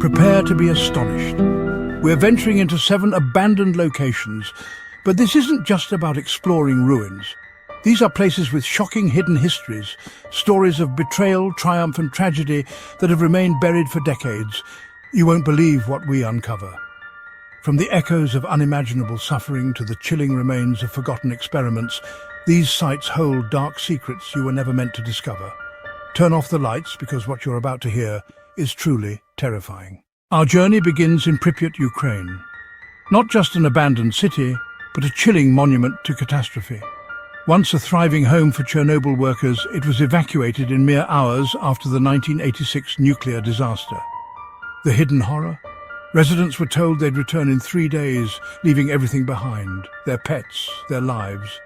Prepare to be astonished. We're venturing into 7 abandoned locations, but this isn't just about exploring ruins. These are places with shocking hidden histories, stories of betrayal, triumph and tragedy that have remained buried for decades. You won't believe what we uncover. From the echoes of unimaginable suffering to the chilling remains of forgotten experiments, these sites hold dark secrets you were never meant to discover. Turn off the lights because what you're about to hear is truly terrifying. Our journey begins in Pripyat, Ukraine. Not just an abandoned city, but a chilling monument to catastrophe. Once a thriving home for Chernobyl workers, it was evacuated in mere hours after the 1986 nuclear disaster. The hidden horror? Residents were told they'd return in 3 days, leaving everything behind, their pets, their lives.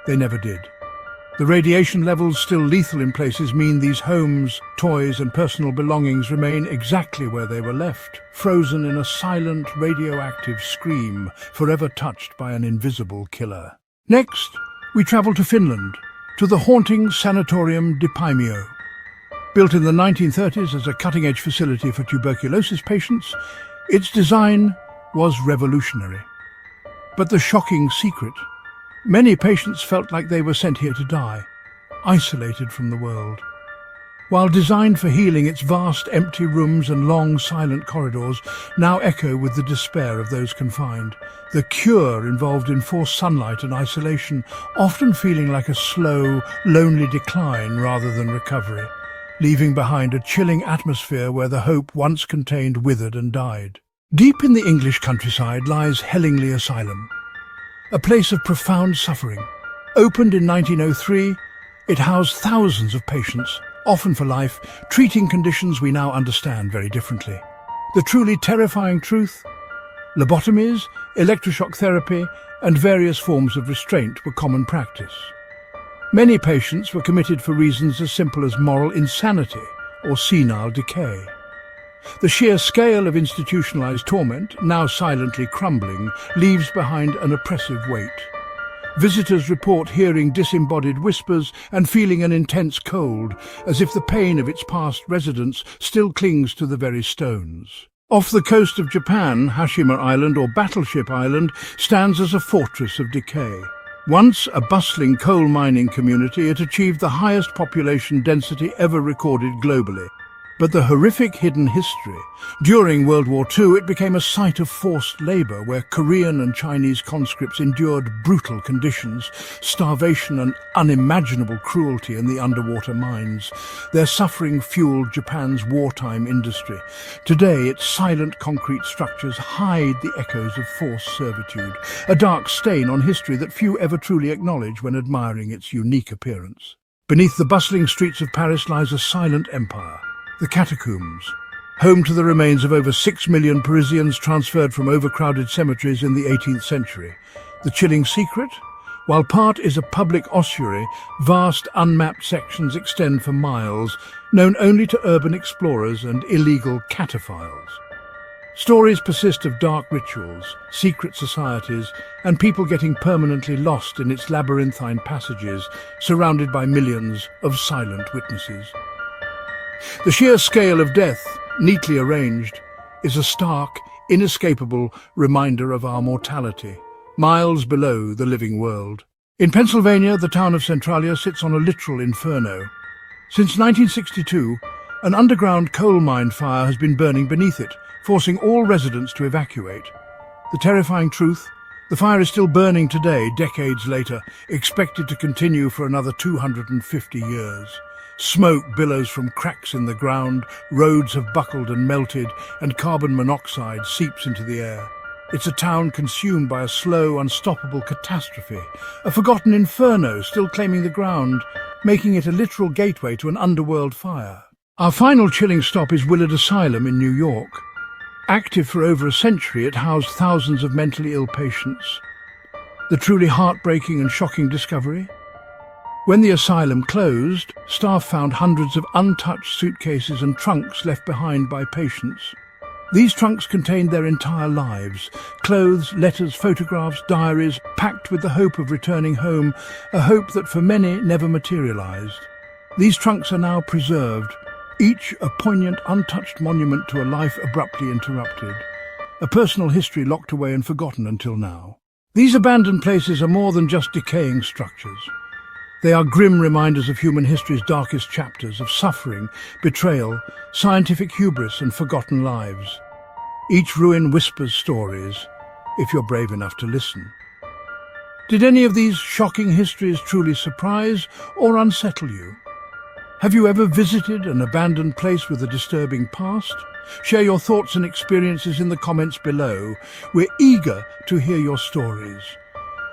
They never did. The radiation levels, still lethal in places, mean these homes, toys and personal belongings remain exactly where they were left, frozen in a silent, radioactive scream, forever touched by an invisible killer. Next, we travel to Finland, to the haunting Sanatorium di Paimio. Built in the 1930s as a cutting-edge facility for tuberculosis patients, its design was revolutionary. But the shocking secret: many patients felt like they were sent here to die, isolated from the world. While designed for healing, its vast empty rooms and long silent corridors now echo with the despair of those confined. The cure involved in forced sunlight and isolation, often feeling like a slow, lonely decline rather than recovery, leaving behind a chilling atmosphere where the hope once contained withered and died. Deep in the English countryside lies Hellingly Asylum, a place of profound suffering. Opened in 1903, it housed thousands of patients, often for life, treating conditions we now understand very differently. The truly terrifying truth? Lobotomies, electroshock therapy, and various forms of restraint were common practice. Many patients were committed for reasons as simple as moral insanity or senile decay. The sheer scale of institutionalized torment, now silently crumbling, leaves behind an oppressive weight. Visitors report hearing disembodied whispers and feeling an intense cold, as if the pain of its past residents still clings to the very stones. Off the coast of Japan, Hashima Island, or Battleship Island, stands as a fortress of decay. Once a bustling coal mining community, it achieved the highest population density ever recorded globally. But the horrific hidden history: during World War II, it became a site of forced labor where Korean and Chinese conscripts endured brutal conditions, starvation and unimaginable cruelty in the underwater mines. Their suffering fueled Japan's wartime industry. Today, its silent concrete structures hide the echoes of forced servitude, a dark stain on history that few ever truly acknowledge when admiring its unique appearance. Beneath the bustling streets of Paris lies a silent empire: the Catacombs, home to the remains of over 6 million Parisians transferred from overcrowded cemeteries in the 18th century. The chilling secret? While part is a public ossuary, vast unmapped sections extend for miles, known only to urban explorers and illegal cataphiles. Stories persist of dark rituals, secret societies, and people getting permanently lost in its labyrinthine passages, surrounded by millions of silent witnesses. The sheer scale of death, neatly arranged, is a stark, inescapable reminder of our mortality, miles below the living world. In Pennsylvania, the town of Centralia sits on a literal inferno. Since 1962, an underground coal mine fire has been burning beneath it, forcing all residents to evacuate. The terrifying truth: the fire is still burning today, decades later, expected to continue for another 250 years. Smoke billows from cracks in the ground, roads have buckled and melted, and carbon monoxide seeps into the air. It's a town consumed by a slow, unstoppable catastrophe, a forgotten inferno still claiming the ground, making it a literal gateway to an underworld fire. Our final chilling stop is Willard Asylum in New York. Active for over a century, it housed thousands of mentally ill patients. The truly heartbreaking and shocking discovery? When the asylum closed, staff found hundreds of untouched suitcases and trunks left behind by patients. These trunks contained their entire lives: clothes, letters, photographs, diaries, packed with the hope of returning home, a hope that for many never materialized. These trunks are now preserved, each a poignant, untouched monument to a life abruptly interrupted, a personal history locked away and forgotten until now. These abandoned places are more than just decaying structures. They are grim reminders of human history's darkest chapters, of suffering, betrayal, scientific hubris and forgotten lives. Each ruin whispers stories, if you're brave enough to listen. Did any of these shocking histories truly surprise or unsettle you? Have you ever visited an abandoned place with a disturbing past? Share your thoughts and experiences in the comments below. We're eager to hear your stories.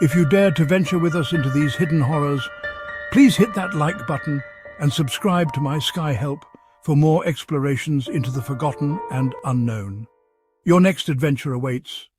If you dare to venture with us into these hidden horrors, please hit that like button and subscribe to my Sky Help for more explorations into the forgotten and unknown. Your next adventure awaits.